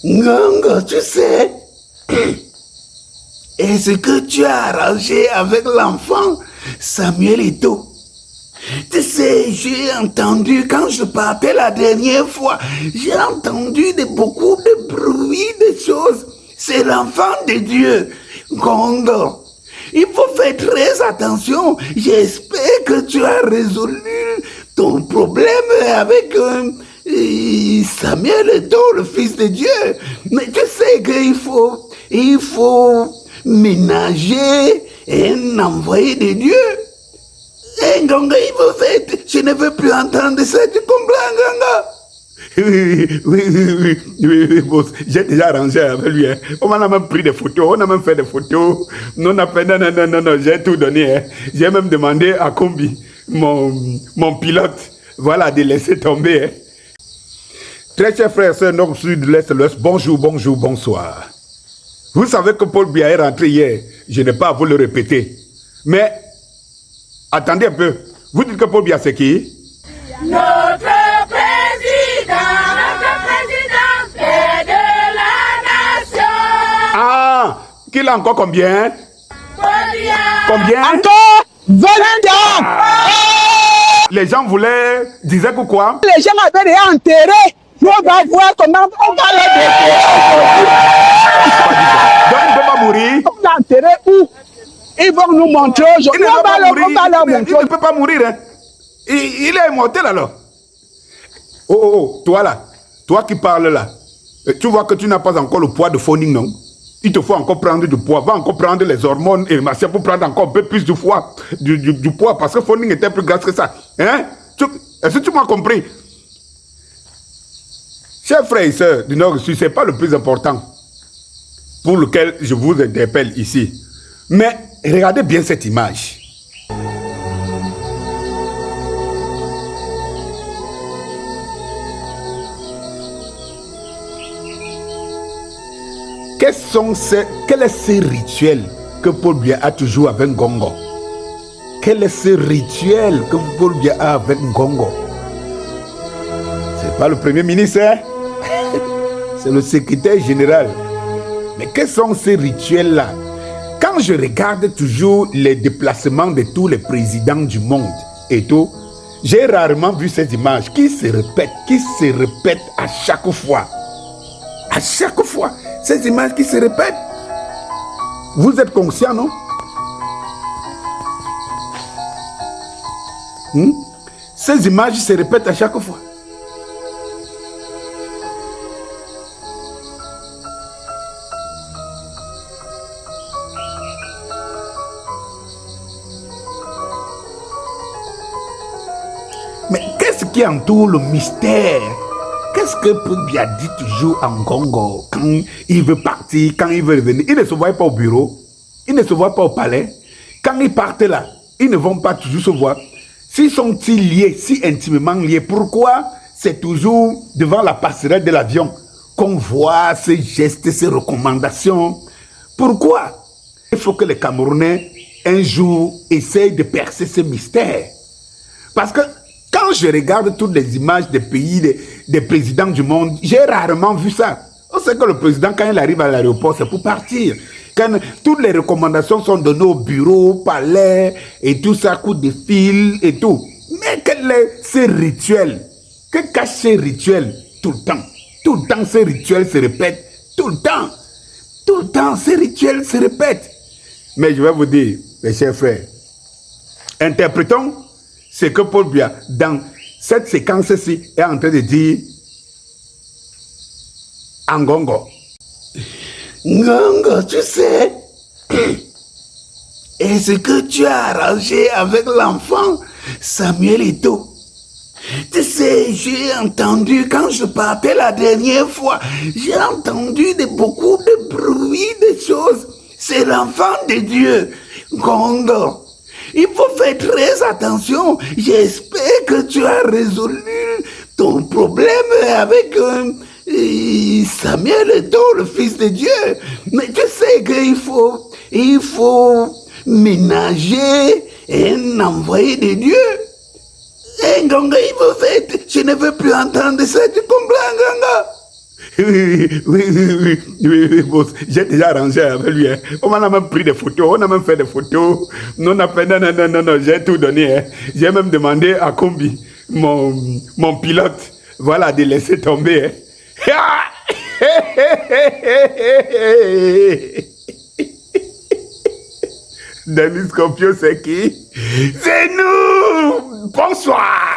Ngongo, tu sais, est-ce que tu as arrangé avec l'enfant Samuel Eto'o? Tu sais, j'ai entendu, quand je partais la dernière fois, j'ai entendu beaucoup de bruit, de choses. C'est l'enfant de Dieu, Ngongo. Il faut faire très attention. J'espère que tu as résolu ton problème avec Samuel Eto'o, le fils de Dieu. Mais tu sais qu'il faut ménager un envoyé de Dieu. Ngongo, il faut faire. Je ne veux plus entendre ça, tu comprends, Ngongo? Oui, boss. J'ai déjà arrangé avec lui. Hein. On a même pris des photos, on a même fait des photos. Non, j'ai tout donné. Hein. J'ai même demandé à Kombi, mon pilote, voilà, de laisser tomber. Hein. Très chers frères et sœurs, nord, sud, l'est, l'ouest, bonjour, bonsoir. Vous savez que Paul Biya est rentré hier. Je n'ai pas à vous le répéter. Mais, attendez un peu. Vous dites que Paul Biya, c'est qui? Notre président est de la nation. Ah, qu'il a encore combien? Combien? Encore 20 ans. Les gens disaient que quoi? Les gens avaient déjà enterré. On va voir comment on va les déterrer. Donc il ne peut pas mourir. On va enterrer où? Ils vont nous montrer aujourd'hui. On va leur montrer. Il ne peut pas mourir. Hein. Il est immortel alors. Oh, toi là. Toi qui parles là. Tu vois que tu n'as pas encore le poids de Phoning, non? Il te faut encore prendre du poids. Va encore prendre les hormones et machin pour prendre encore un peu plus de poids. Du poids parce que Phoning était plus grasse que ça. Hein? Est-ce que tu m'as compris? Chers frères et sœurs du Nord-Sud, ce n'est pas le plus important pour lequel je vous interpelle ici. Mais regardez bien cette image. Quel est ce rituel que Paul Biya a toujours avec Ngongo? Quel est ce rituel que Paul Biya a avec Ngongo? C'est pas le premier ministre, hein? C'est le secrétaire général. Mais quels sont ces rituels-là? Quand je regarde toujours les déplacements de tous les présidents du monde et tout, j'ai rarement vu ces images qui se répètent à chaque fois. À chaque fois, ces images qui se répètent. Vous êtes conscient, non? Ces images se répètent à chaque fois. Mais qu'est-ce qui entoure le mystère? Qu'est-ce que Paul Biya dit toujours à Ngongo quand il veut partir, quand il veut revenir? Il ne se voit pas au bureau, il ne se voit pas au palais. Quand ils partent là, ils ne vont pas toujours se voir. S'ils sont-ils liés, si intimement liés, pourquoi c'est toujours devant la passerelle de l'avion qu'on voit ces gestes, ces recommandations? Pourquoi? Il faut que les Camerounais, un jour, essayent de percer ce mystère. Parce que quand je regarde toutes les images des pays, des présidents du monde, j'ai rarement vu ça. On sait que le président, quand il arrive à l'aéroport, c'est pour partir. Quand toutes les recommandations sont données au bureau, au palais, et tout ça, coup de fil et tout. Mais quel est ce rituel? Que cache ces rituels tout le temps? Tout le temps, ces rituels se répètent. Tout le temps. Tout le temps, ces rituels se répètent. Mais je vais vous dire, mes chers frères, interprétons ce que Paul Biya, dans cette séquence-ci, est en train de dire à Ngongo. Ngongo, tu sais, est-ce que tu as arrangé avec l'enfant Samuel Eto'o? Tu sais, j'ai entendu, quand je partais la dernière fois, j'ai entendu beaucoup de bruit, de choses. C'est l'enfant de Dieu, Ngongo. Il faut faire très attention. J'espère que tu as résolu ton problème avec Samuel Eto'o, le fils de Dieu. Mais tu sais qu'il faut ménager un envoyé de Dieu. Ngongo, il faut faire. Je ne veux plus entendre ça, tu comprends, Ngongo? Oui, boss. J'ai déjà arrangé avec lui. Hein. On a même pris des photos, on a même fait des photos. Non, j'ai tout donné. Hein. J'ai même demandé à Kombi, mon pilote, voilà, de laisser tomber. Hein. Denis Scorpio, c'est qui? C'est nous! Bonsoir!